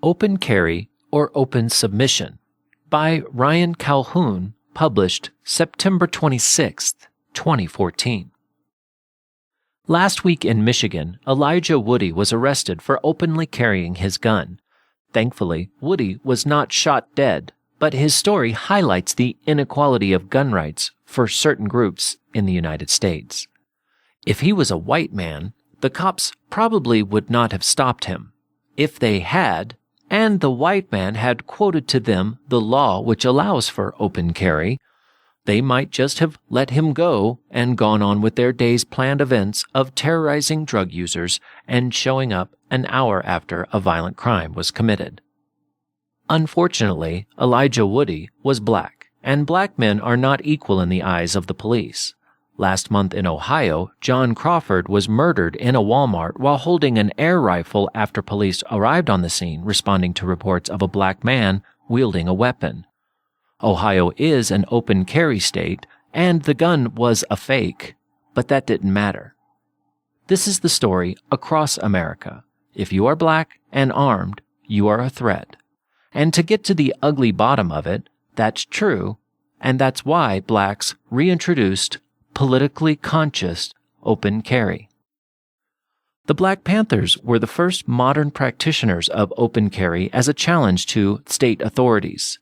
Open Carry or Open Submission by Ryan Calhoun, published September 26, 2014. Last week in Michigan, Elijah Woody was arrested for openly carrying his gun. Thankfully, Woody was not shot dead, but his story highlights the inequality of gun rights for certain groups in the United States. If he was a white man, the cops probably would not have stopped him. If they had, and the white man had quoted to them the law which allows for open carry, they might just have let him go and gone on with their day's planned events of terrorizing drug users and showing up an hour after a violent crime was committed. Unfortunately, Elijah Woody was black, and black men are not equal in the eyes of the police. Last month in Ohio, John Crawford was murdered in a Walmart while holding an air rifle after police arrived on the scene responding to reports of a black man wielding a weapon. Ohio is an open carry state, and the gun was a fake, but that didn't matter. This is the story across America. If you are black and armed, you are a threat. And to get to the ugly bottom of it, that's true, and that's why blacks reintroduced politically conscious open carry. The Black Panthers were the first modern practitioners of open carry as a challenge to state authorities.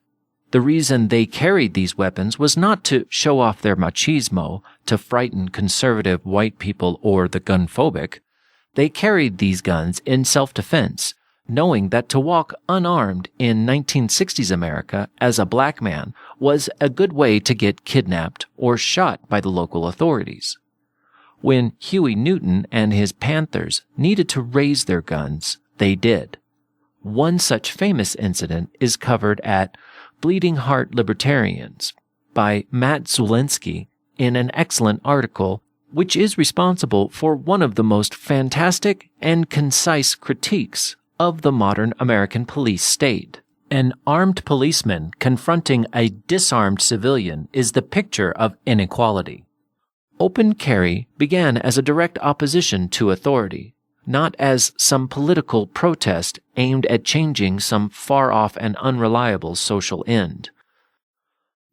The reason they carried these weapons was not to show off their machismo, to frighten conservative white people or the gun-phobic. They carried these guns in self-defense, knowing that to walk unarmed in 1960s America as a black man was a good way to get kidnapped or shot by the local authorities. When Huey Newton and his Panthers needed to raise their guns, they did. One such famous incident is covered at Bleeding Heart Libertarians by Matt Zulinski in an excellent article, which is responsible for one of the most fantastic and concise critiques of the modern American police state. An armed policeman confronting a disarmed civilian is the picture of inequality. Open carry began as a direct opposition to authority, not as some political protest aimed at changing some far-off and unreliable social end.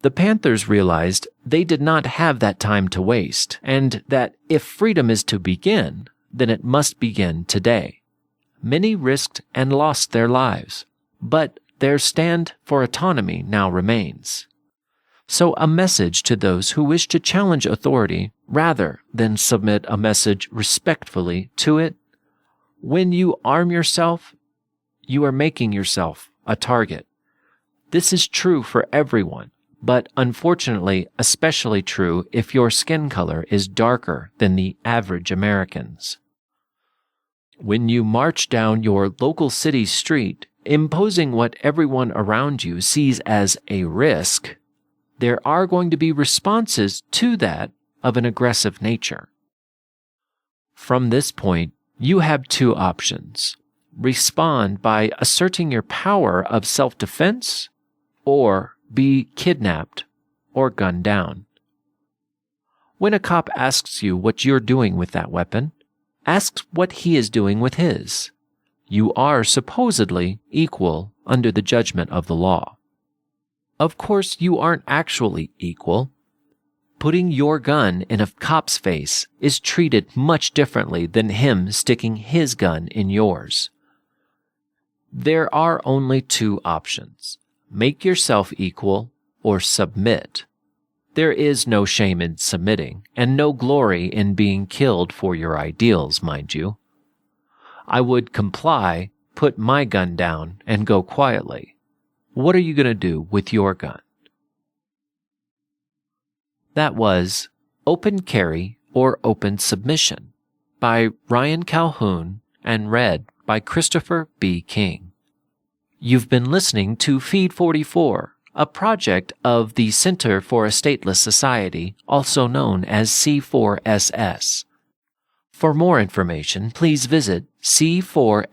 The Panthers realized they did not have that time to waste, and that if freedom is to begin, then it must begin today. Many risked and lost their lives, but their stand for autonomy now remains. So a message to those who wish to challenge authority rather than submit a message respectfully to it. When you arm yourself, you are making yourself a target. This is true for everyone, but unfortunately especially true if your skin color is darker than the average American's. When you march down your local city street, imposing what everyone around you sees as a risk, there are going to be responses to that of an aggressive nature. From this point, you have two options. Respond by asserting your power of self-defense, or be kidnapped or gunned down. When a cop asks you what you're doing with that weapon, ask what he is doing with his. You are supposedly equal under the judgment of the law. Of course, you aren't actually equal. Putting your gun in a cop's face is treated much differently than him sticking his gun in yours. There are only two options. Make yourself equal or submit. There is no shame in submitting, and no glory in being killed for your ideals, mind you. I would comply, put my gun down, and go quietly. What are you going to do with your gun? That was Open Carry or Open Submission by Ryan Calhoun and read by Christopher B. King. You've been listening to Feed 44, a project of the Center for a Stateless Society, also known as C4SS. For more information, please visit c4ss.org.